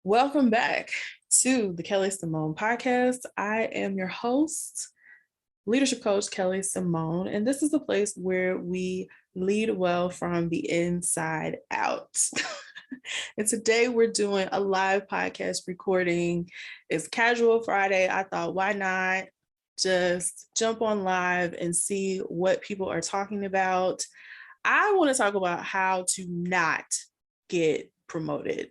Welcome back to the Kelly Symone podcast. I am your host, leadership coach Kelly Symone, and this is a place where we lead well from the inside out. And today we're doing a live podcast recording. It's Casual Friday. I thought, why not just jump on live and see what people are talking about? I want to talk about how to not get promoted.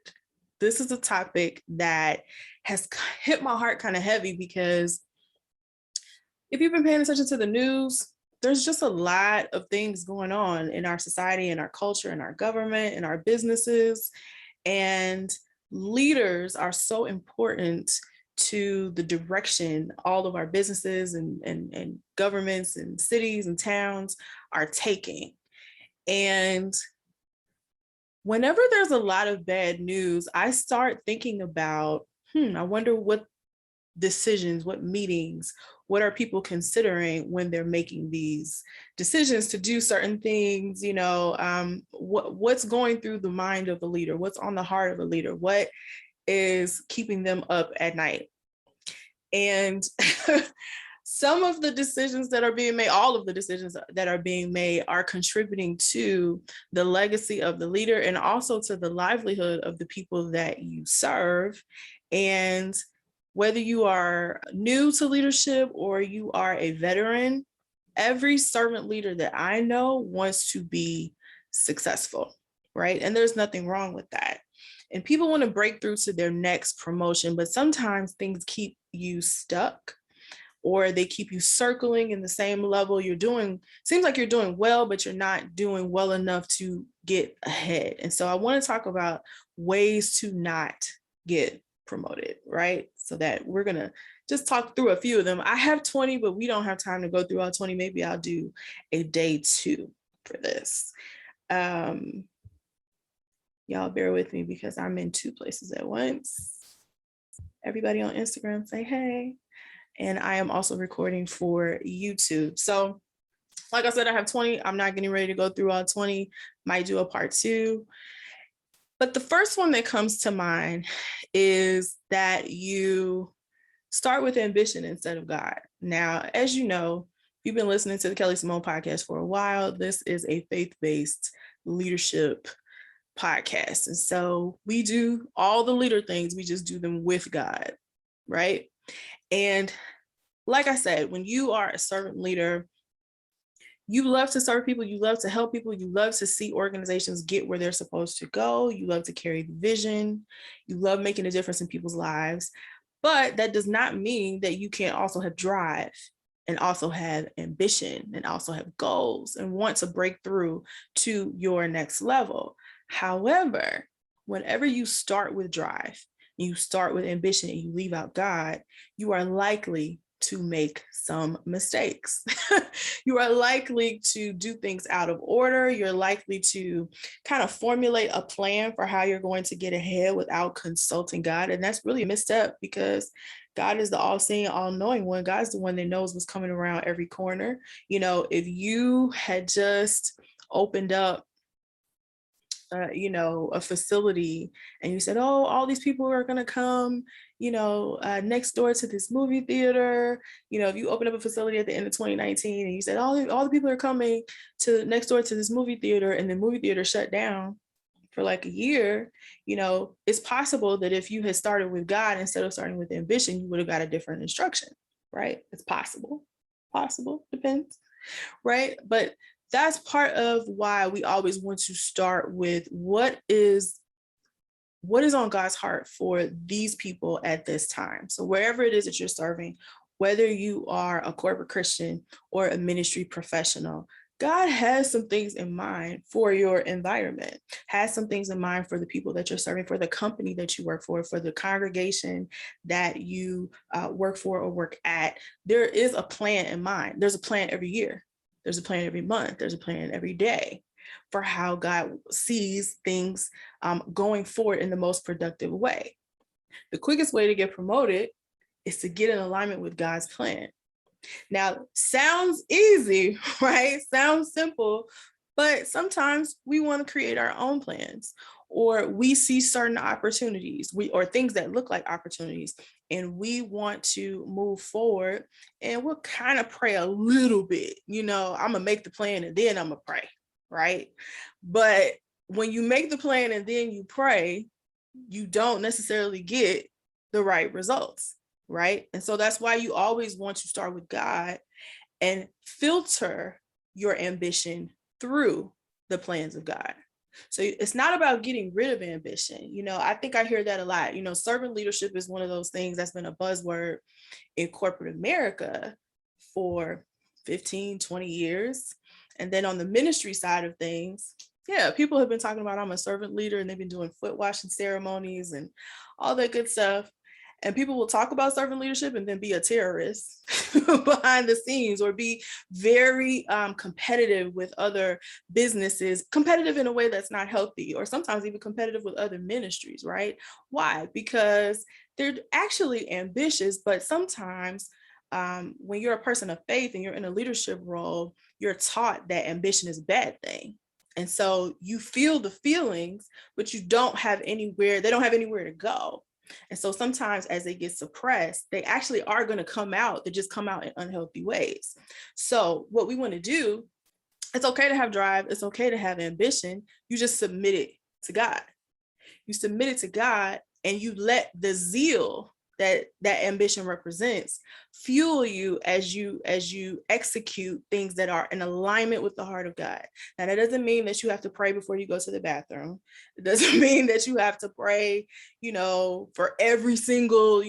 This is a topic that has hit my heart kind of heavy because if you've been paying attention to the news, there's just a lot of things going on in our society, in our culture, in our government, in our businesses. And leaders are so important to the direction all of our businesses and governments and cities and towns are taking. And whenever there's a lot of bad news, I start thinking about, I wonder what decisions, what meetings, what are people considering when they're making these decisions to do certain things, what's going through the mind of a leader, what's on the heart of a leader, what is keeping them up at night. And some of the decisions that are being made, all of the decisions that are being made are contributing to the legacy of the leader and also to the livelihood of the people that you serve. And whether you are new to leadership or you are a veteran, every servant leader that I know wants to be successful, right? And there's nothing wrong with that. And people want to break through to their next promotion, but sometimes things keep you stuck, or they keep you circling in the same level you're doing. Seems like you're doing well, but you're not doing well enough to get ahead. And so I want to talk about ways to not get promoted, right? So that we're going to just talk through a few of them. I have 20, but we don't have time to go through all 20. Maybe I'll do a day 2 for this. Y'all bear with me because I'm in 2 places at once. Everybody on Instagram say hey. And I am also recording for YouTube. So like I said, I have 20. I'm not getting ready to go through all 20. Might do a part 2. But the first one that comes to mind is that you start with ambition instead of God. Now, as you know, you've been listening to the Kelly Symone podcast for a while. This is a faith-based leadership podcast. And so we do all the leader things, we just do them with God, right? And like I said, when you are a servant leader, you love to serve people, you love to help people, you love to see organizations get where they're supposed to go, you love to carry the vision, you love making a difference in people's lives. But that does not mean that you can't also have drive and also have ambition and also have goals and want to break through to your next level. However, whenever you start with drive, you start with ambition and you leave out God, you are likely to make some mistakes. You are likely to do things out of order. You're likely to kind of formulate a plan for how you're going to get ahead without consulting God. And that's really a misstep because God is the all-seeing, all-knowing one. God's the one that knows what's coming around every corner. If you had just opened up a facility and you said, oh, all these people are going to come, next door to this movie theater. If you open up a facility at the end of 2019 and you said, all the people are coming to next door to this movie theater, and the movie theater shut down for like a year, it's possible that if you had started with God instead of starting with ambition, you would have got a different instruction, right? It's possible, depends, right? But that's part of why we always want to start with what is on God's heart for these people at this time. So wherever it is that you're serving, whether you are a corporate Christian or a ministry professional, God has some things in mind for your environment, has some things in mind for the people that you're serving, for the company that you work for the congregation that you work for or work at. There is a plan in mind. There's a plan every year. There's a plan every month. There's a plan every day for how God sees things going forward in the most productive way. The quickest way to get promoted is to get in alignment with God's plan. Now, sounds easy, right? Sounds simple, but sometimes we want to create our own plans, or we see certain opportunities, or things that look like opportunities, and we want to move forward, and we'll kind of pray a little bit. I'm gonna make the plan and then I'm gonna pray, right? But when you make the plan and then you pray, you don't necessarily get the right results, right? And so that's why you always want to start with God and filter your ambition through the plans of God. So it's not about getting rid of ambition. I think I hear that a lot. Servant leadership is one of those things that's been a buzzword in corporate America for 15, 20 years. And then on the ministry side of things, yeah, people have been talking about I'm a servant leader, and they've been doing foot washing ceremonies and all that good stuff. And people will talk about servant leadership and then be a terrorist behind the scenes, or be very competitive with other businesses, competitive in a way that's not healthy, or sometimes even competitive with other ministries, right? Why? Because they're actually ambitious, but sometimes when you're a person of faith and you're in a leadership role, you're taught that ambition is a bad thing. And so you feel the feelings, but they don't have anywhere to go. And so sometimes as they get suppressed, they actually are going to come out. They just come out in unhealthy ways. So what we want to do, it's okay to have drive. It's okay to have ambition. You just submit it to God. You submit it to God, and you let the zeal that ambition represents fuel you as you execute things that are in alignment with the heart of God. Now, that doesn't mean that you have to pray before you go to the bathroom. It doesn't mean that you have to pray, for every single,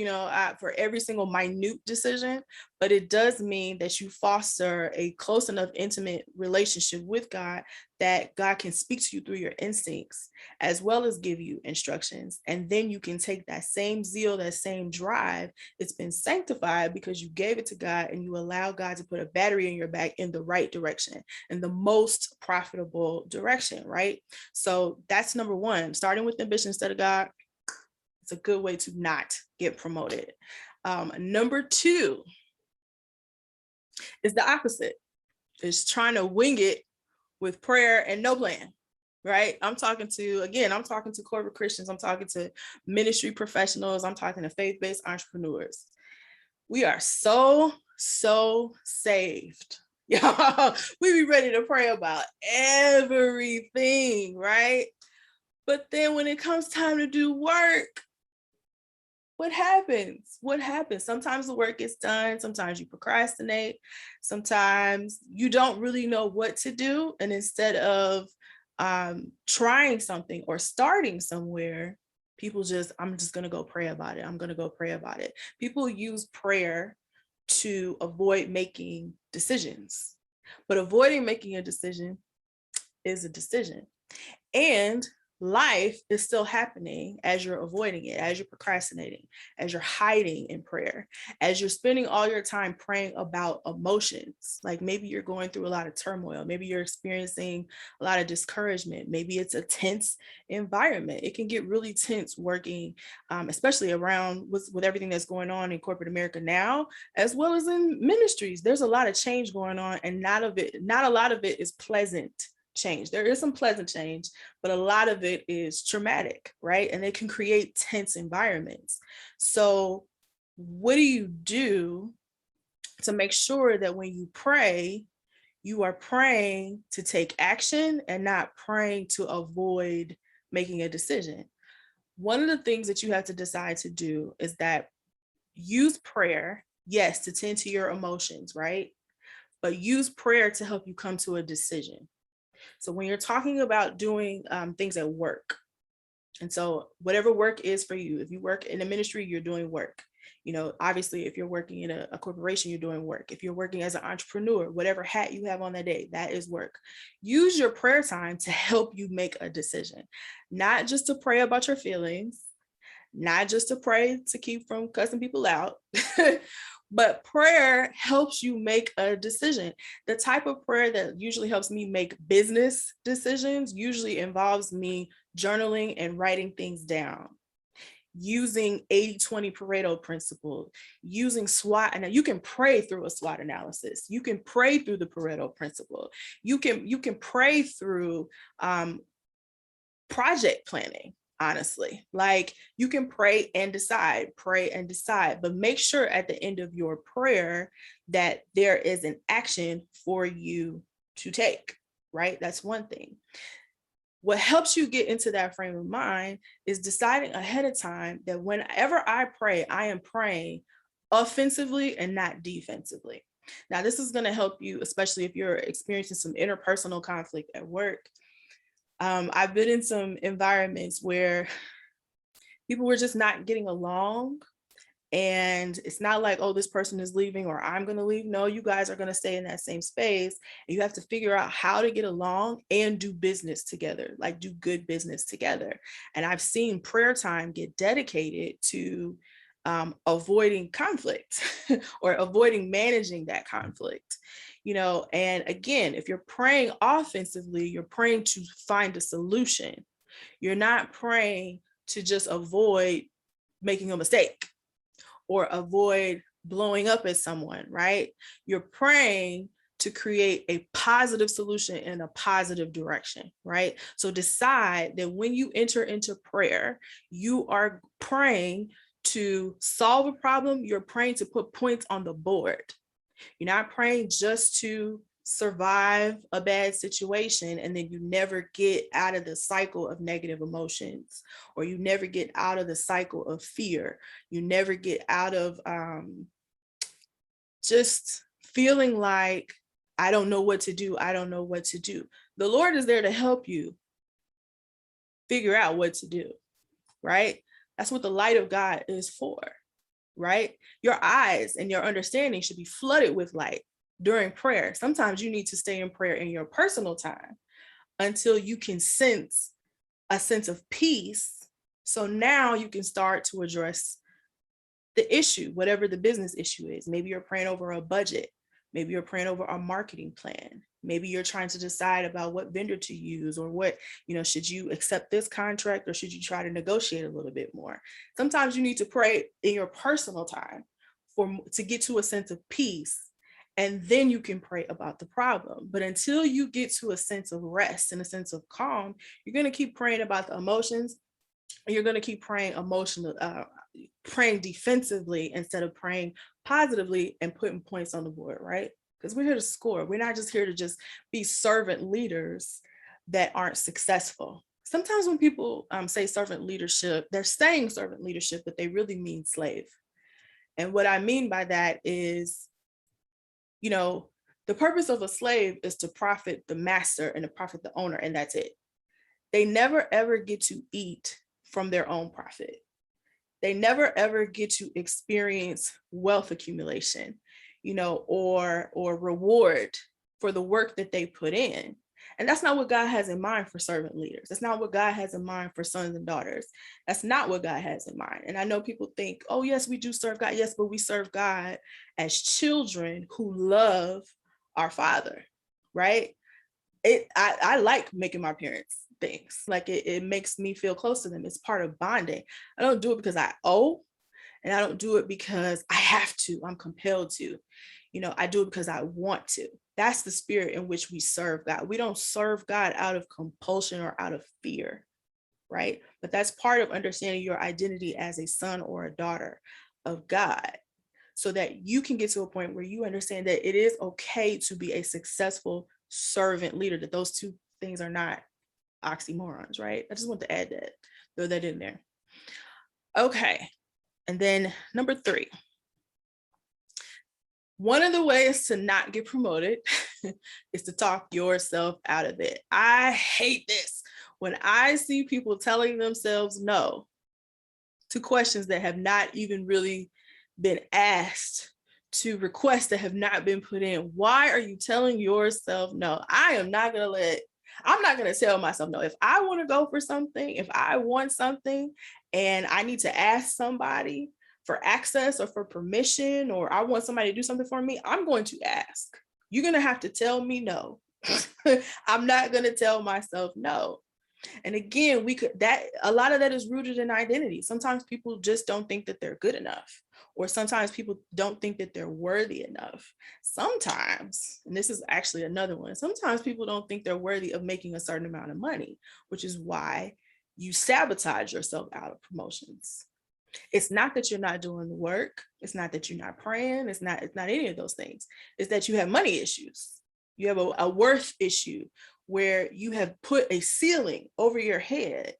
for every single minute decision, but it does mean that you foster a close enough, intimate relationship with God that God can speak to you through your instincts, as well as give you instructions. And then you can take that same zeal, that same drive. It's been sanctified because you gave it to God, and you allow God to put a battery in your back in the right direction, in the most profitable direction, right? So that's number one. Starting with ambition instead of God, it's a good way to not get promoted. Number two is the opposite. It's trying to wing it with prayer and no plan, right? I'm talking to corporate Christians. I'm talking to ministry professionals. I'm talking to faith-based entrepreneurs. We are so saved. Yeah, we be ready to pray about everything, right? But then when it comes time to do work, what happens? Sometimes the work gets done. Sometimes you procrastinate. Sometimes you don't really know what to do. And instead of trying something or starting somewhere, I'm just going to go pray about it. I'm going to go pray about it. People use prayer to avoid making decisions, but avoiding making a decision is a decision. And life is still happening as you're avoiding it, as you're procrastinating, as you're hiding in prayer, as you're spending all your time praying about emotions. Like maybe you're going through a lot of turmoil. Maybe you're experiencing a lot of discouragement. Maybe it's a tense environment. It can get really tense working, especially around with everything that's going on in corporate America now, as well as in ministries. There's a lot of change going on, and not a lot of it is pleasant change. There is some pleasant change, but a lot of it is traumatic, right? And it can create tense environments. So what do you do to make sure that when you pray, you are praying to take action and not praying to avoid making a decision? One of the things that you have to decide to do is that use prayer, yes, to tend to your emotions, right? But use prayer to help you come to a decision. So when you're talking about doing things at work, and so whatever work is for you, if you work in a ministry, you're doing work. Obviously, if you're working in a corporation, you're doing work. If you're working as an entrepreneur, whatever hat you have on that day, that is work. Use your prayer time to help you make a decision, not just to pray about your feelings, not just to pray to keep from cussing people out, but prayer helps you make a decision. The type of prayer that usually helps me make business decisions usually involves me journaling and writing things down, using 80-20 Pareto principle, using SWOT. And you can pray through a SWOT analysis. You can pray through the Pareto principle. You can pray through project planning, honestly. Like, you can pray and decide, but make sure at the end of your prayer that there is an action for you to take, right? That's one thing. What helps you get into that frame of mind is deciding ahead of time that whenever I pray, I am praying offensively and not defensively. Now, this is going to help you, especially if you're experiencing some interpersonal conflict at work. I've been in some environments where people were just not getting along. And it's not like, oh, this person is leaving or I'm going to leave. No, you guys are going to stay in that same space. And you have to figure out how to get along and do business together, like do good business together. And I've seen prayer time get dedicated to avoiding conflict or avoiding managing that conflict. And again, if you're praying offensively, you're praying to find a solution. You're not praying to just avoid making a mistake or avoid blowing up at someone, right? You're praying to create a positive solution in a positive direction, right? So decide that when you enter into prayer, you are praying to solve a problem. You're praying to put points on the board. You're not praying just to survive a bad situation and then you never get out of the cycle of negative emotions, or you never get out of the cycle of fear. You never get out of just feeling like, I don't know what to do. I don't know what to do. The Lord is there to help you figure out what to do, right? That's what the light of God is for, right? Your eyes and your understanding should be flooded with light during prayer. Sometimes you need to stay in prayer in your personal time until you can sense a sense of peace. So now you can start to address the issue, whatever the business issue is. Maybe you're praying over a budget. Maybe you're praying over a marketing plan. Maybe you're trying to decide about what vendor to use, or what, should you accept this contract or should you try to negotiate a little bit more? Sometimes you need to pray in your personal time to get to a sense of peace. And then you can pray about the problem. But until you get to a sense of rest and a sense of calm, you're going to keep praying about the emotions. And you're going to keep praying praying defensively instead of praying positively and putting points on the board, right? Because we're here to score. We're not just here to just be servant leaders that aren't successful. Sometimes when people say servant leadership, they're saying servant leadership, but they really mean slave. And what I mean by that is, the purpose of a slave is to profit the master and to profit the owner, and that's it. They never ever get to eat from their own profit. They never ever get to experience wealth accumulation, or reward for the work that they put in. And that's not what God has in mind for servant leaders. That's not what God has in mind for sons and daughters. That's not what God has in mind. And I know people think, oh, yes, we do serve God. Yes, but we serve God as children who love our Father, right? I like making my parents things. Like it makes me feel close to them. It's part of bonding. I don't do it because I owe, and I don't do it because I have to. I'm compelled to. I do it because I want to. That's the spirit in which we serve God. We don't serve God out of compulsion or out of fear, right? But that's part of understanding your identity as a son or a daughter of God, so that you can get to a point where you understand that it is okay to be a successful servant leader, that those two things are not oxymorons, right? I just want to add that, throw that in there. Okay. And then number 3, one of the ways to not get promoted is to talk yourself out of it. I hate this. When I see people telling themselves no to questions that have not even really been asked, to requests that have not been put in, why are you telling yourself no? I'm not going to tell myself no. If I want to go for something, if I want something and I need to ask somebody for access or for permission, or I want somebody to do something for me, I'm going to ask. You're going to have to tell me no. I'm not going to tell myself no. And again, a lot of that is rooted in identity. Sometimes people just don't think that they're good enough, or sometimes people don't think that they're worthy enough. Sometimes, and this is actually another one, sometimes people don't think they're worthy of making a certain amount of money, which is why you sabotage yourself out of promotions. It's not that you're not doing the work. It's not that you're not praying. It's not any of those things. It's that you have money issues. You have a worth issue where you have put a ceiling over your head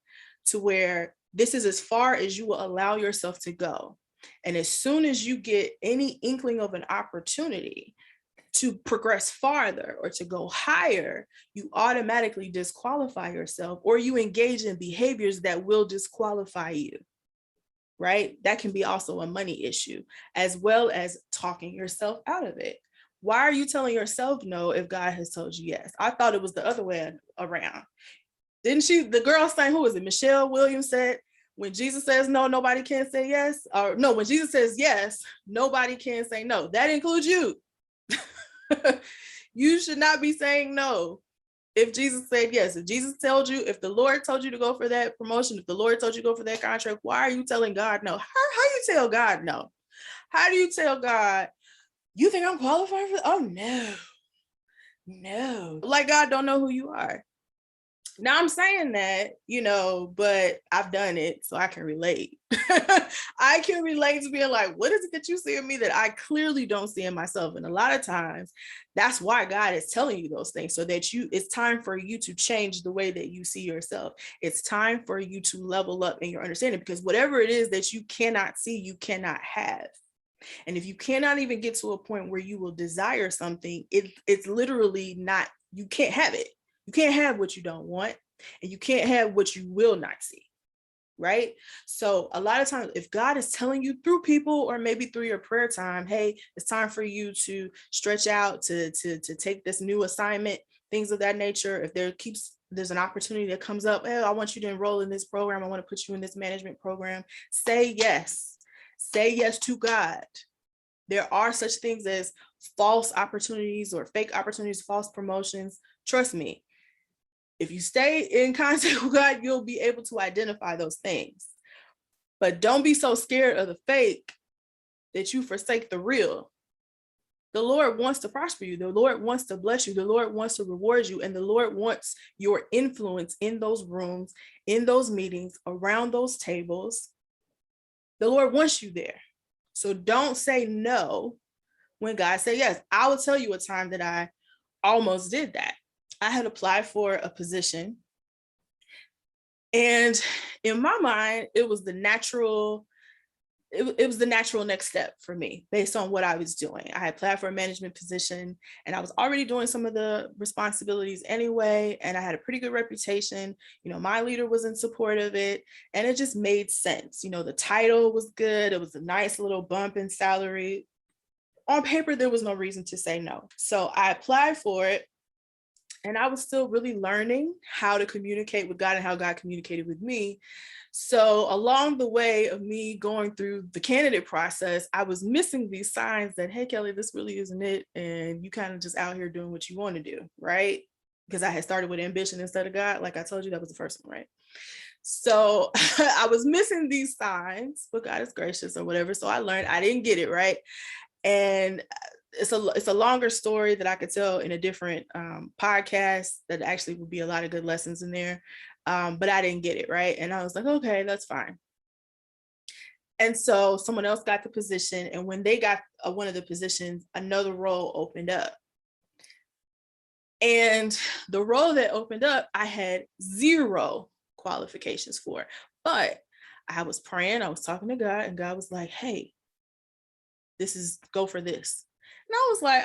to where this is as far as you will allow yourself to go. And as soon as you get any inkling of an opportunity to progress farther or to go higher, you automatically disqualify yourself, or you engage in behaviors that will disqualify you. Right? That can be also a money issue, as well as talking yourself out of it. Why are you telling yourself no if God has told you yes? I thought it was the other way around. Didn't she? The girl saying, who is it? Michelle Williams said, when Jesus says no, nobody can say yes. Or no, when Jesus says yes, nobody can say no. That includes you. You should not be saying no. If Jesus said yes, if the Lord told you to go for that promotion, if the Lord told you to go for that contract, why are you telling God no? How you tell God no? How do you tell God, you think I'm qualified for? Oh no. Like God don't know who you are. Now I'm saying that, but I've done it, so I can relate. I can relate to being like, what is it that you see in me that I clearly don't see in myself? And a lot of times that's why God is telling you those things, so that it's time for you to change the way that you see yourself. It's time for you to level up in your understanding, because whatever it is that you cannot see, you cannot have. And if you cannot even get to a point where you will desire something, it's literally not, you can't have it. You can't have what you don't want, and you can't have what you will not see, right? So a lot of times, if God is telling you through people, or maybe through your prayer time, hey, it's time for you to stretch out, to take this new assignment, things of that nature. If there's an opportunity that comes up, hey, I want you to enroll in this program, I want to put you in this management program, say yes. Say yes to God. There are such things as false opportunities or fake opportunities, false promotions. Trust me, if you stay in contact with God, you'll be able to identify those things. But don't be so scared of the fake that you forsake the real. The Lord wants to prosper you. The Lord wants to bless you. The Lord wants to reward you. And the Lord wants your influence in those rooms, in those meetings, around those tables. The Lord wants you there. So don't say no when God said yes. I will tell you a time that I almost did that. I had applied for a position, and in my mind, it was the natural next step for me based on what I was doing. I had applied for a management position, and I was already doing some of the responsibilities anyway, and I had a pretty good reputation. My leader was in support of it, and it just made sense. The title was good. It was a nice little bump in salary. On paper, there was no reason to say no. So I applied for it, and I was still really learning how to communicate with God and how God communicated with me. So along the way of me going through the candidate process, I was missing these signs that, hey, Kelly, this really isn't it. And you kind of just out here doing what you want to do, right? Because I had started with ambition instead of God. Like I told you, that was the first one, right? So I was missing these signs, but God is gracious or whatever. So I learned I didn't get it, right? And it's a longer story that I could tell in a different podcast that actually would be a lot of good lessons in there. But I didn't get it, right? And I was like, okay, that's fine. And so someone else got the position. And when they got one of the positions, another role opened up. And the role that opened up, I had zero qualifications for. But I was praying, I was talking to God, and God was like, hey, go for this. And I was like,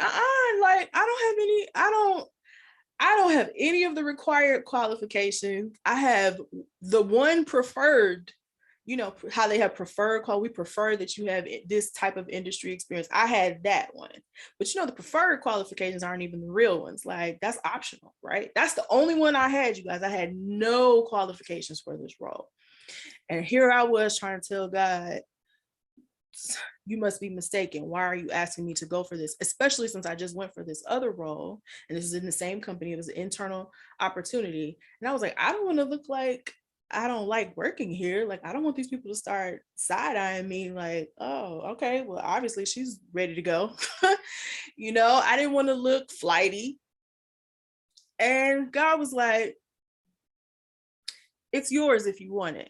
I don't have any of the required qualifications. I have the one preferred, how they have preferred we prefer that you have this type of industry experience. I had that one, but the preferred qualifications aren't even the real ones. Like that's optional, right? That's the only one I had, you guys. I had no qualifications for this role. And here I was trying to tell God, you must be mistaken. Why are you asking me to go for this? Especially since I just went for this other role and this is in the same company. It was an internal opportunity. And I was like, I don't want to look like I don't like working here. Like, I don't want these people to start side-eyeing me like, oh, okay, well, obviously she's ready to go. I didn't want to look flighty. And God was like, it's yours if you want it.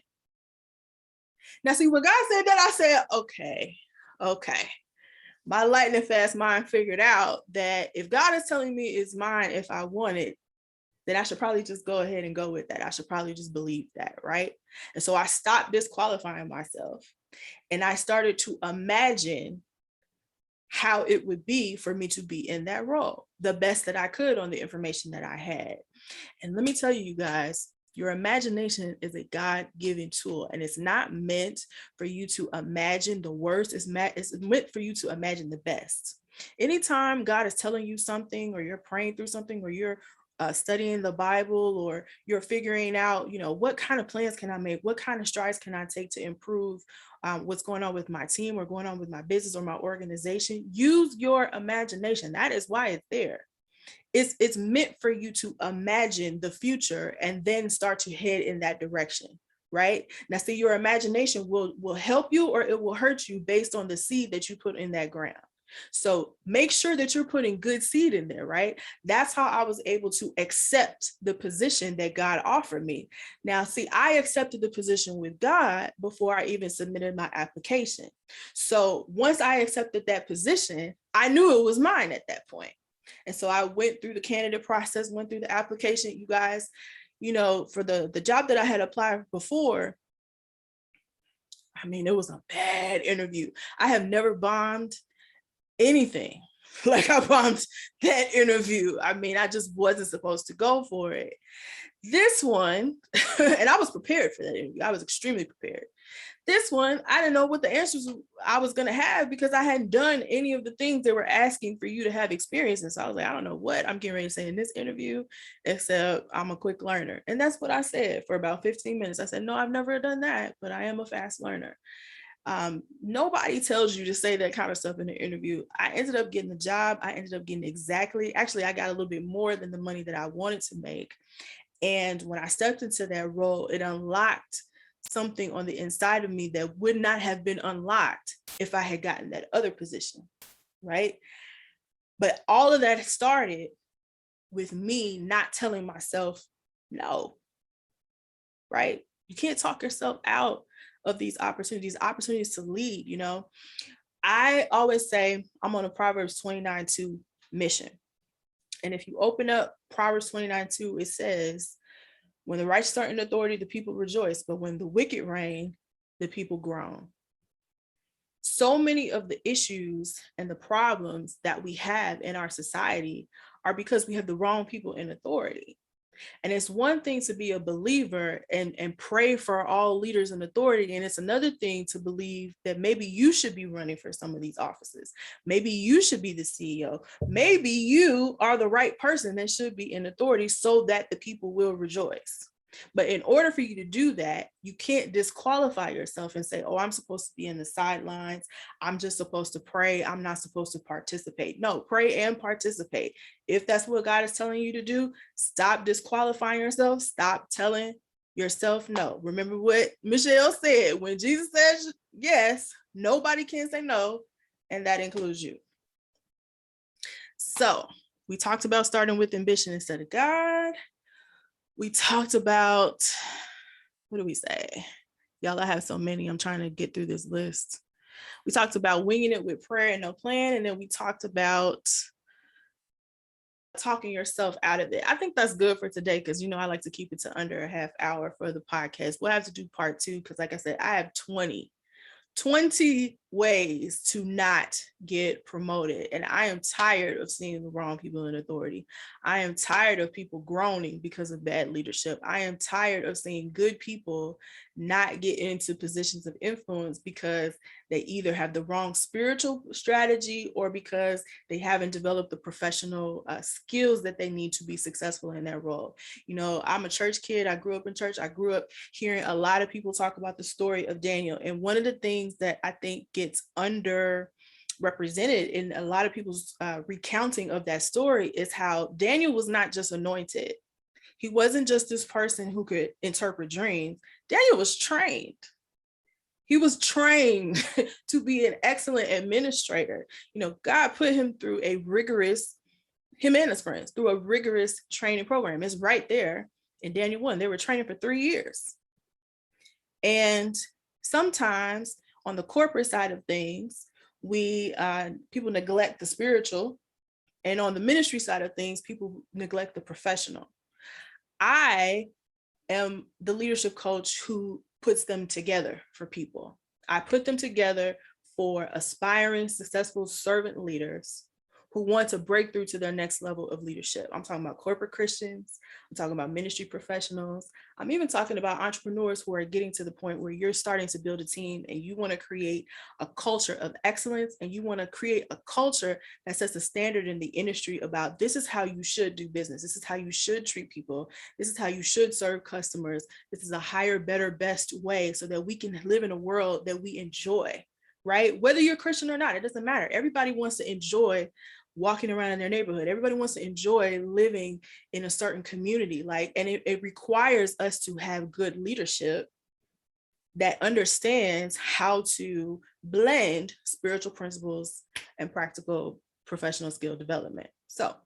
Now, see, when God said that, I said, okay. My lightning fast mind figured out that if God is telling me it's mine if I want it, then I should probably just go ahead and go with that. I should probably just believe that, right? And so I stopped disqualifying myself and I started to imagine how it would be for me to be in that role, the best that I could on the information that I had. And let me tell you guys, your imagination is a God-given tool, and it's not meant for you to imagine the worst. It's meant for you to imagine the best. Anytime God is telling you something, or you're praying through something, or you're studying the Bible, or you're figuring out, what kind of plans can I make? What kind of strides can I take to improve what's going on with my team or going on with my business or my organization? Use your imagination. That is why it's there. It's meant for you to imagine the future and then start to head in that direction, right? Now, see, your imagination will help you or it will hurt you based on the seed that you put in that ground. So make sure that you're putting good seed in there, right? That's how I was able to accept the position that God offered me. Now, see, I accepted the position with God before I even submitted my application. So once I accepted that position, I knew it was mine at that point. And so I went through the candidate process, went through the application. You guys, for the job that I had applied before, I mean, it was a bad interview. I have never bombed anything like I bombed that interview. I mean, I just wasn't supposed to go for it. This one, and I was prepared for that interview. I was extremely prepared. This one, I didn't know what the answers I was going to have because I hadn't done any of the things they were asking for you to have experience in. So I was like, I don't know what I'm getting ready to say in this interview, except I'm a quick learner. And that's what I said for about 15 minutes. I said, no, I've never done that, but I am a fast learner. Nobody tells you to say that kind of stuff in an interview. I ended up getting the job. I ended up getting actually, I got a little bit more than the money that I wanted to make. And when I stepped into that role, it unlocked something on the inside of me that would not have been unlocked if I had gotten that other position, right? But all of that started with me not telling myself no, right? You can't talk yourself out of these opportunities to lead. I always say I'm on a Proverbs 29:2 mission. And if you open up Proverbs 29:2, it says, when the righteous are in authority, the people rejoice. But when the wicked reign, the people groan. So many of the issues and the problems that we have in our society are because we have the wrong people in authority. And it's one thing to be a believer and pray for all leaders in authority. And it's another thing to believe that maybe you should be running for some of these offices. Maybe you should be the CEO. Maybe you are the right person that should be in authority so that the people will rejoice. But in order for you to do that, you can't disqualify yourself and say, oh, I'm supposed to be in the sidelines. I'm just supposed to pray. I'm not supposed to participate. No, pray and participate. If that's what God is telling you to do, stop disqualifying yourself. Stop telling yourself no. Remember what Michelle said, when Jesus says yes, nobody can say no, and that includes you. So we talked about starting with ambition instead of God. We talked about, what do we say? Y'all, I have so many. I'm trying to get through this list. We talked about winging it with prayer and no plan. And then we talked about talking yourself out of it. I think that's good for today because, I like to keep it to under a half hour for the podcast. We'll have to do part 2 because, like I said, I have 20 ways to not get promoted. And I am tired of seeing the wrong people in authority. I am tired of people groaning because of bad leadership. I am tired of seeing good people not get into positions of influence because they either have the wrong spiritual strategy or because they haven't developed the professional skills that they need to be successful in that role. I'm a church kid. I grew up in church. I grew up hearing a lot of people talk about the story of Daniel. And one of the things that I think gets underrepresented in a lot of people's recounting of that story is how Daniel was not just anointed. He wasn't just this person who could interpret dreams. Daniel was trained. He was trained to be an excellent administrator. God put him through a rigorous, him and his friends, through a rigorous training program. It's right there in Daniel 1. They were training for 3 years. And sometimes on the corporate side of things, people neglect the spiritual. And on the ministry side of things, people neglect the professional. I am the leadership coach who puts them together for people. I put them together for aspiring, successful servant leaders who want to break through to their next level of leadership. I'm talking about corporate Christians. I'm talking about ministry professionals. I'm even talking about entrepreneurs who are getting to the point where you're starting to build a team and you want to create a culture of excellence, and you want to create a culture that sets a standard in the industry about this is how you should do business. This is how you should treat people. This is how you should serve customers. This is a higher, better, best way so that we can live in a world that we enjoy, right? Whether you're Christian or not, it doesn't matter. Everybody wants to enjoy walking around in their neighborhood. Everybody wants to enjoy living in a certain community. And it requires us to have good leadership that understands how to blend spiritual principles and practical professional skill development. So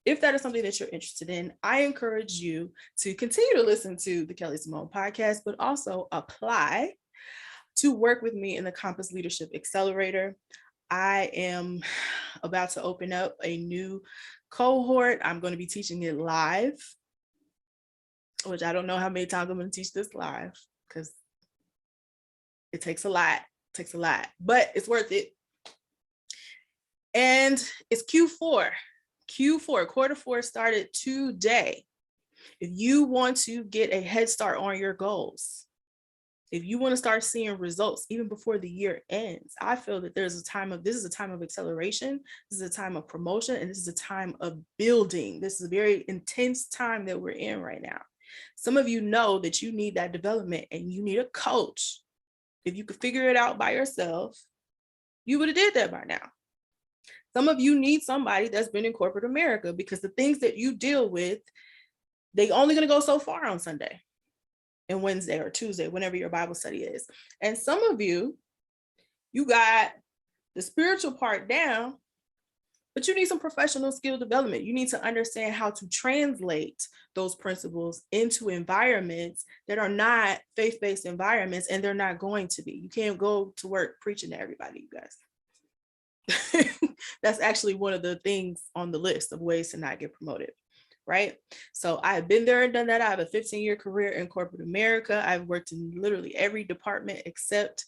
if that is something that you're interested in, I encourage you to continue to listen to the Kelly Symone podcast, but also apply to work with me in the Compass Leadership Accelerator. I am about to open up a new cohort. I'm going to be teaching it live, which I don't know how many times I'm going to teach this live because it takes a lot. But it's worth it. And it's Q4. Quarter 4 started today. If you want to get a head start on your goals, if you want to start seeing results even before the year ends, I feel that this is a time of acceleration. This is a time of promotion, and this is a time of building. This is a very intense time that we're in right now. Some of you know that you need that development and you need a coach. If you could figure it out by yourself, you would have did that by now. Some of you need somebody that's been in corporate America, because the things that you deal with, they only going to go so far on Sunday and Wednesday or Tuesday, whenever your Bible study is. And some of you got the spiritual part down, but you need some professional skill development. You need to understand how to translate those principles into environments that are not faith-based environments, and they're not going to be. You can't go to work preaching to everybody, you guys. That's actually one of the things on the list of ways to not get promoted. Right? So I've been there and done that. I have a 15-year career in corporate America. I've worked in literally every department except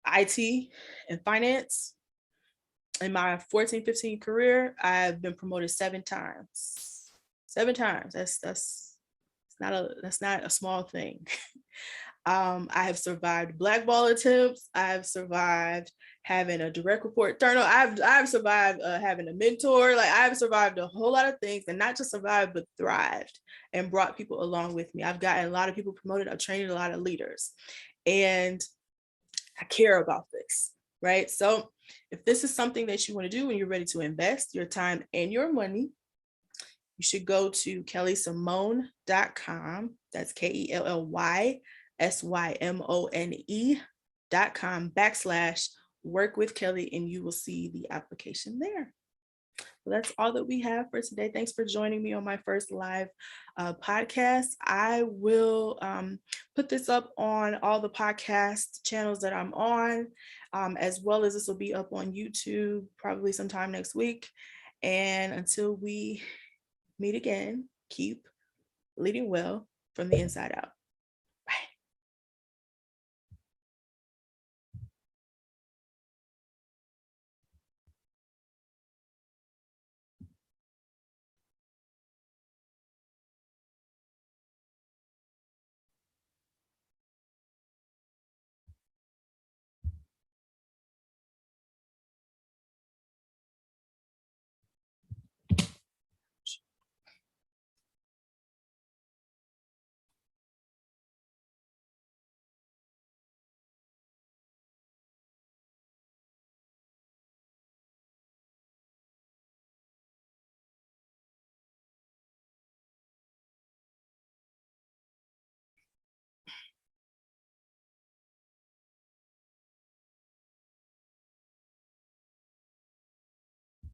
IT and finance. In my 14-15 career, I've been promoted 7 times. 7 times. That's not a small thing. I have survived blackball attempts. I've survived having a direct report turnover. I've survived having a mentor. I've survived a whole lot of things, and not just survived, but thrived and brought people along with me. I've gotten a lot of people promoted. I've trained a lot of leaders, and I care about this, right? So if this is something that you want to do and you're ready to invest your time and your money, you should go to kellysymone.com. That's KELLYSYMONE.com/work with Kelly, and you will see the application there. So that's all that we have for today. Thanks for joining me on my first live podcast. I will put this up on all the podcast channels that I'm on, as well as this will be up on YouTube probably sometime next week. And until we meet again, keep leading well from the inside out.